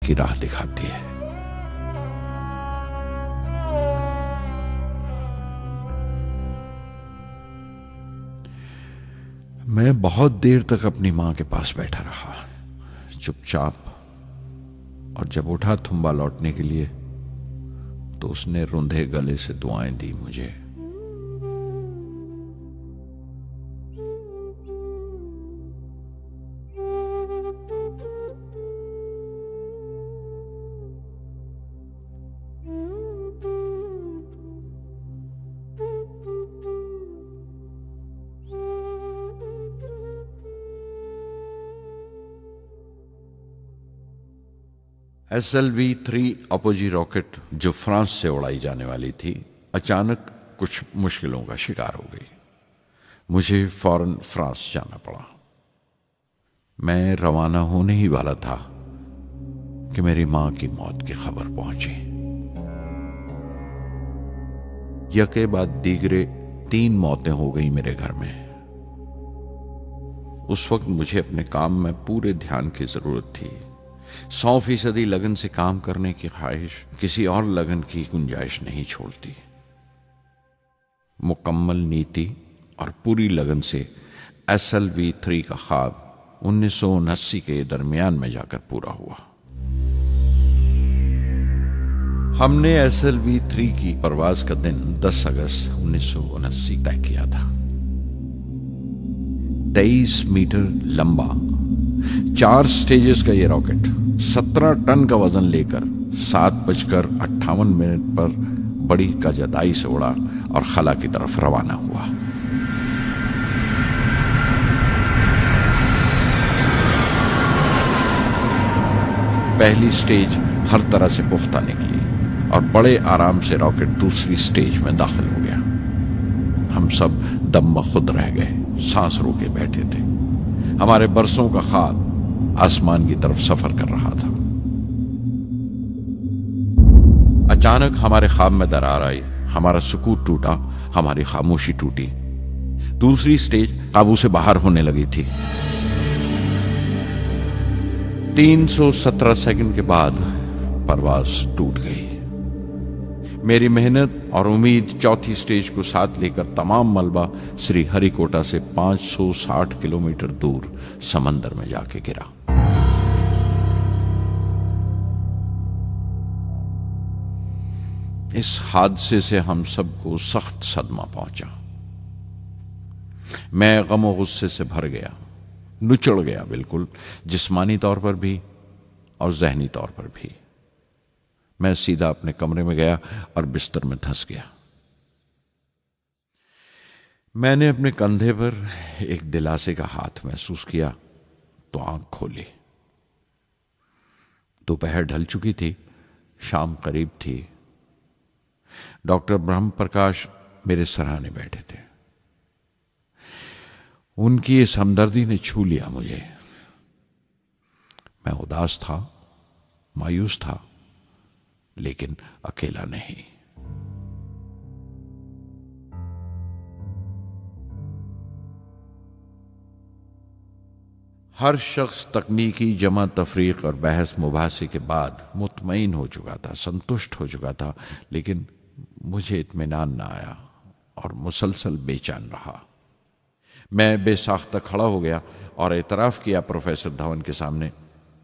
की राह दिखाती है। मैं बहुत देर तक अपनी मां के पास बैठा रहा, चुपचाप, और जब उठा थुम्बा लौटने के लिए तो उसने रुंधे गले से दुआएं दी मुझे। SLV-3 अपोजी रॉकेट जो फ्रांस से उड़ाई जाने वाली थी, अचानक कुछ मुश्किलों का शिकार हो गई। मुझे फौरन फ्रांस जाना पड़ा। मैं रवाना होने ही वाला था कि मेरी मां की मौत की खबर पहुंची। यके बाद दीगरे 3 मौतें हो गई मेरे घर में। उस वक्त मुझे अपने काम में पूरे ध्यान की जरूरत थी। 100% लगन से काम करने की ख्वाहिश किसी और लगन की गुंजाइश नहीं छोड़ती। मुकम्मल नीति और पूरी लगन से SLV-3 का ख्वाब 1979 के दरमियान में जाकर पूरा हुआ। हमने SLV-3 की परवाज का दिन 10 अगस्त 1979 तय किया था। 23 मीटर लंबा 4 स्टेजेस का यह रॉकेट 17 टन का वजन लेकर 7:58 पर बड़ी कजदाई से उड़ा और खला की तरफ रवाना हुआ। पहली स्टेज हर तरह से पुख्ता निकली और बड़े आराम से रॉकेट दूसरी स्टेज में दाखिल हो गया। हम सब दम खुद रह गए, सांस रोके बैठे थे। हमारे बरसों का ख्वाब आसमान की तरफ सफर कर रहा था। अचानक हमारे ख्वाब में दरार आई, हमारा सुकून टूटा, हमारी खामोशी टूटी। दूसरी स्टेज काबू से बाहर होने लगी थी। 317 सेकंड के बाद परवाज टूट गई। मेरी मेहनत और उम्मीद चौथी स्टेज को साथ लेकर तमाम मलबा श्री हरिकोटा से 560 किलोमीटर दूर समंदर में जाके गिरा। इस हादसे से हम सबको सख्त सदमा पहुंचा। मैं गम और गुस्से से भर गया, नुचड़ गया, बिल्कुल जिस्मानी तौर पर भी और जहनी तौर पर भी। मैं सीधा अपने कमरे में गया और बिस्तर में धंस गया। मैंने अपने कंधे पर एक दिलासे का हाथ महसूस किया तो आंख खोली। दोपहर ढल चुकी थी, शाम करीब थी। डॉक्टर ब्रह्म प्रकाश मेरे सराहने बैठे थे। उनकी इस हमदर्दी ने छू लिया मुझे। मैं उदास था, मायूस था, लेकिन अकेला नहीं। हर शख्स तकनीकी जमा तफरीक और बहस मुबासे के बाद मुतमईन हो चुका था, संतुष्ट हो चुका था, लेकिन मुझे इत्मीनान ना आया और मुसलसल बेचैन रहा। मैं बेसाख्ता खड़ा हो गया और एतराफ़ किया प्रोफेसर धवन के सामने,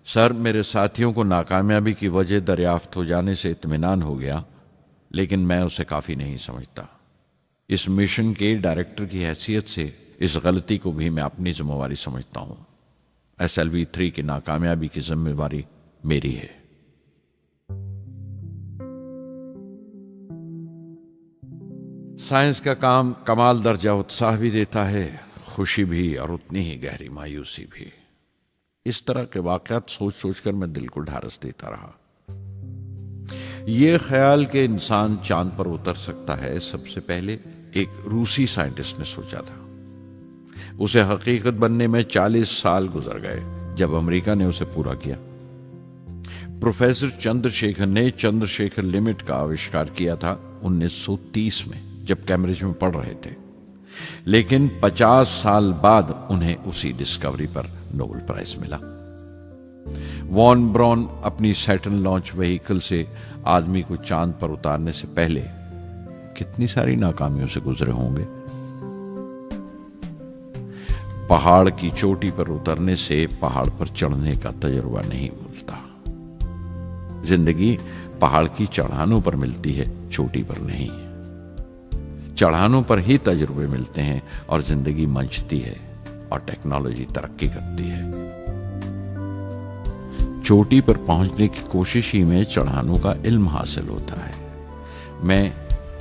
सर, मेरे साथियों को नाकामयाबी की वजह दरियाफ्त हो जाने से इत्मीनान हो गया, लेकिन मैं उसे काफ़ी नहीं समझता। इस मिशन के डायरेक्टर की हैसियत से इस गलती को भी मैं अपनी जिम्मेवारी समझता हूं। SLV-3 की नाकामयाबी की जिम्मेवारी मेरी है। साइंस का काम कमाल दर्जा उत्साह भी देता है, खुशी भी और उतनी ही गहरी मायूसी भी। इस तरह के वाकयात सोच सोचकर मैं दिल को ढारस देता रहा। यह ख्याल कि इंसान चांद पर उतर सकता है, सबसे पहले एक रूसी साइंटिस्ट ने सोचा था। उसे हकीकत बनने में 40 साल गुजर गए जब अमेरिका ने उसे पूरा किया। प्रोफेसर चंद्रशेखर ने चंद्रशेखर लिमिट का आविष्कार किया था 1930 में, जब कैम्ब्रिज में पढ़ रहे थे, लेकिन 50 साल बाद उन्हें उसी डिस्कवरी पर नोबेल प्राइज मिला। वॉन ब्रॉन अपनी सैटर्न लॉन्च व्हीकल से आदमी को चांद पर उतारने से पहले कितनी सारी नाकामियों से गुजरे होंगे। पहाड़ की चोटी पर उतरने से पहाड़ पर चढ़ने का तजुर्बा नहीं मिलता। जिंदगी पहाड़ की चढ़ानों पर मिलती है, चोटी पर नहीं। चढ़ानों पर ही तजुर्बे मिलते हैं और जिंदगी मंचती है और टेक्नोलॉजी तरक्की करती है। चोटी पर पहुंचने की कोशिश ही में चढ़ानों का इल्म हासिल होता है। मैं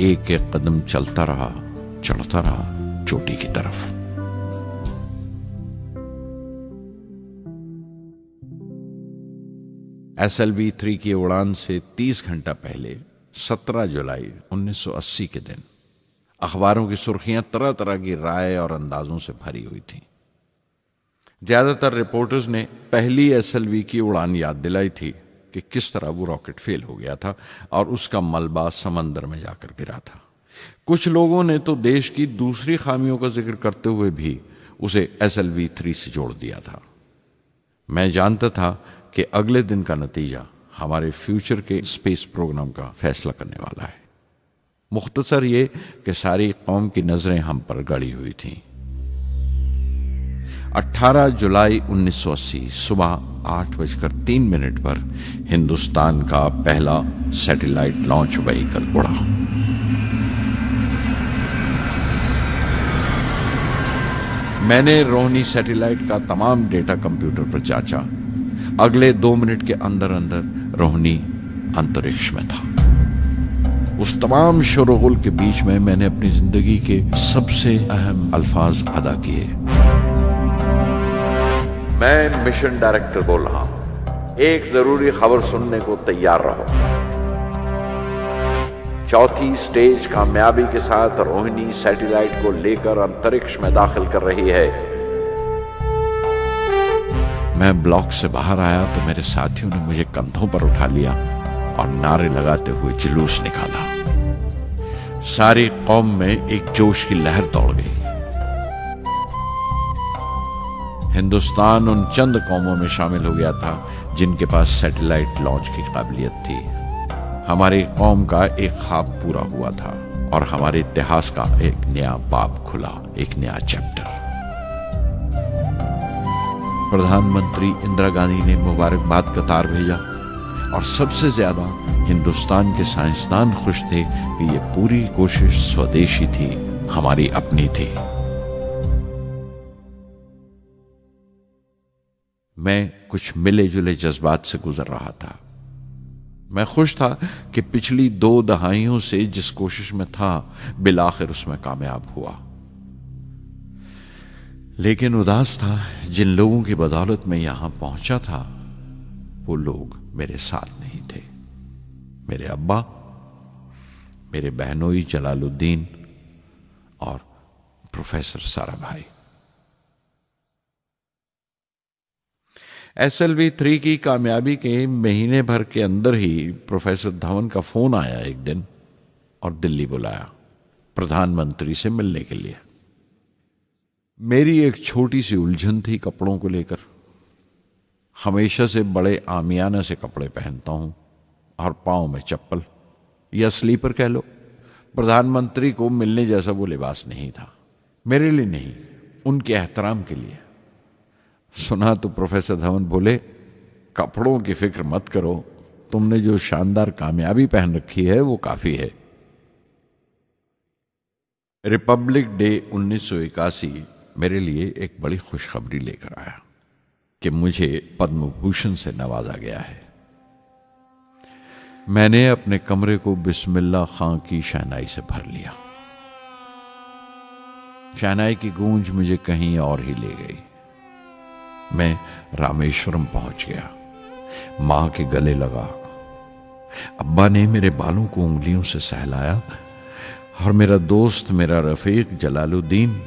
एक एक कदम चलता रहा, चढ़ता रहा चोटी की तरफ। SLV-3 की उड़ान से 30 घंटा पहले 17 जुलाई 1980 के दिन अखबारों की सुर्खियां तरह तरह की राय और अंदाजों से भरी हुई थीं। ज्यादातर रिपोर्टर्स ने पहली SLV की उड़ान याद दिलाई थी कि किस तरह वो रॉकेट फेल हो गया था और उसका मलबा समंदर में जाकर गिरा था। कुछ लोगों ने तो देश की दूसरी खामियों का जिक्र करते हुए भी उसे SLV-3 से जोड़ दिया था। मैं जानता था कि अगले दिन का नतीजा हमारे फ्यूचर के स्पेस प्रोग्राम का फैसला करने वाला है। मुख्तसर ये कि सारी कौम की नजरें हम पर गड़ी हुई थीं। 18 जुलाई 1980 सुबह 8:03 पर हिंदुस्तान का पहला सैटेलाइट लॉन्च व्हीकल उड़ा। मैंने रोहिणी सैटेलाइट का तमाम डेटा कंप्यूटर पर जांचा। अगले 2 मिनट के अंदर अंदर रोहिणी अंतरिक्ष में था। उस तमाम शोरगुल के बीच में मैंने अपनी जिंदगी के सबसे अहम अल्फाज अदा किए। मैं मिशन डायरेक्टर बोल रहा हूं, एक जरूरी खबर सुनने को तैयार रहो। चौथी स्टेज कामयाबी के साथ रोहिणी सैटेलाइट को लेकर अंतरिक्ष में दाखिल कर रही है। मैं ब्लॉक से बाहर आया तो मेरे साथियों ने मुझे कंधों पर उठा लिया और नारे लगाते हुए जुलूस निकाला। सारी कौम में एक जोश की लहर दौड़ गई। हिंदुस्तान उन चंद कौमों में शामिल हो गया था जिनके पास सैटेलाइट लॉन्च की काबिलियत थी। हमारी कौम का एक ख्वाब पूरा हुआ था और हमारे इतिहास का एक नया बाब खुला, एक नया चैप्टर। प्रधानमंत्री इंदिरा गांधी ने मुबारकबाद का तार भेजा और सबसे ज्यादा हिंदुस्तान के साइंसदान खुश थे कि ये पूरी कोशिश स्वदेशी थी, हमारी अपनी थी। मैं कुछ मिले जुले जज्बात से गुजर रहा था। मैं खुश था कि पिछली 2 दहाइयों से जिस कोशिश में था बिलाखिर उसमें कामयाब हुआ। लेकिन उदास था जिन लोगों की बदौलत में यहां पहुंचा था वो लोग मेरे साथ नहीं थे। मेरे अब्बा, मेरे बहनोई जलालुद्दीन और प्रोफेसर साराभाई। SLV-3 की कामयाबी के महीने भर के अंदर ही प्रोफेसर धवन का फोन आया एक दिन और दिल्ली बुलाया प्रधानमंत्री से मिलने के लिए। मेरी एक छोटी सी उलझन थी कपड़ों को लेकर। हमेशा से बड़े आमियाना से कपड़े पहनता हूं और पांव में चप्पल या स्लीपर कह लो। प्रधानमंत्री को मिलने जैसा वो लिबास नहीं था, मेरे लिए नहीं, उनके एहतराम के लिए। सुना तो प्रोफेसर धवन बोले, कपड़ों की फिक्र मत करो, तुमने जो शानदार कामयाबी पहन रखी है वो काफी है। रिपब्लिक डे 1981 मेरे लिए एक बड़ी खुशखबरी लेकर आया कि मुझे पद्म भूषण से नवाजा गया है। मैंने अपने कमरे को बिस्मिल्लाह खां की शहनाई से भर लिया। शहनाई की गूंज मुझे कहीं और ही ले गई। मैं रामेश्वरम पहुंच गया, मां के गले लगा। अब्बा ने मेरे बालों को उंगलियों से सहलाया और मेरा दोस्त, मेरा रफीक जलालुद्दीन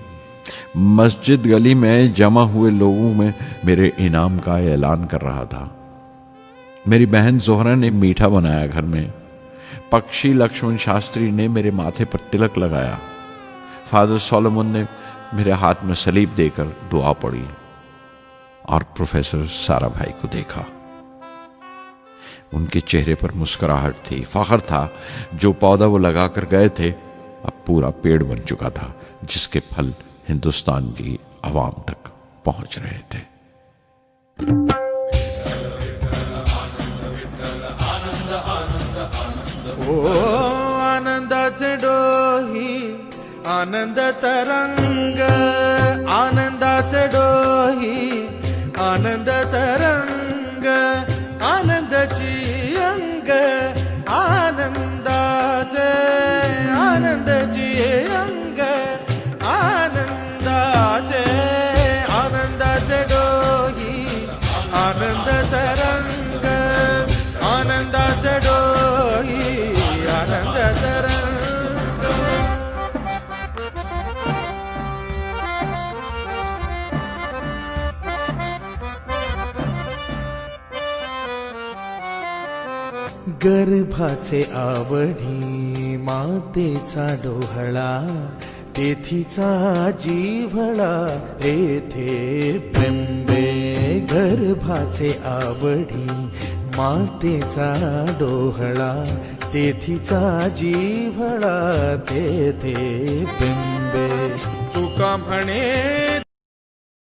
मस्जिद गली में जमा हुए लोगों में मेरे इनाम का ऐलान कर रहा था। मेरी बहन जोहरा ने मीठा बनाया घर में। पक्षी लक्ष्मण शास्त्री ने मेरे माथे पर तिलक लगाया। फादर सोलोमन ने मेरे हाथ में सलीब देकर दुआ पढ़ी और प्रोफेसर साराभाई को देखा। उनके चेहरे पर मुस्कुराहट थी, फख्र था। जो पौधा वो लगा कर गए थे अब पूरा पेड़ बन चुका था, जिसके फल हिंदुस्तान की आवाम तक पहुंच रहे थे। ओ आनंदाचे डोही आनंद तरंग, आनंदाचे डोही आनंद तरंग, आनंदाची अंग, आनंदाचे आनंदाची अंग, आनंदाचे आनंदाचे डोही आनंद तरंग, आनंदाचे डोही आनंद तरंग। गर्भाचे आवडी मातेचा डोहळा, तेथीचा जिव्हाळा तेथे प्रेंबे। गर्भाचे आवडी मातेचा डोहळा, तेथीचा जिव्हाळा तेथे प्रेंबे। तुका म्हणे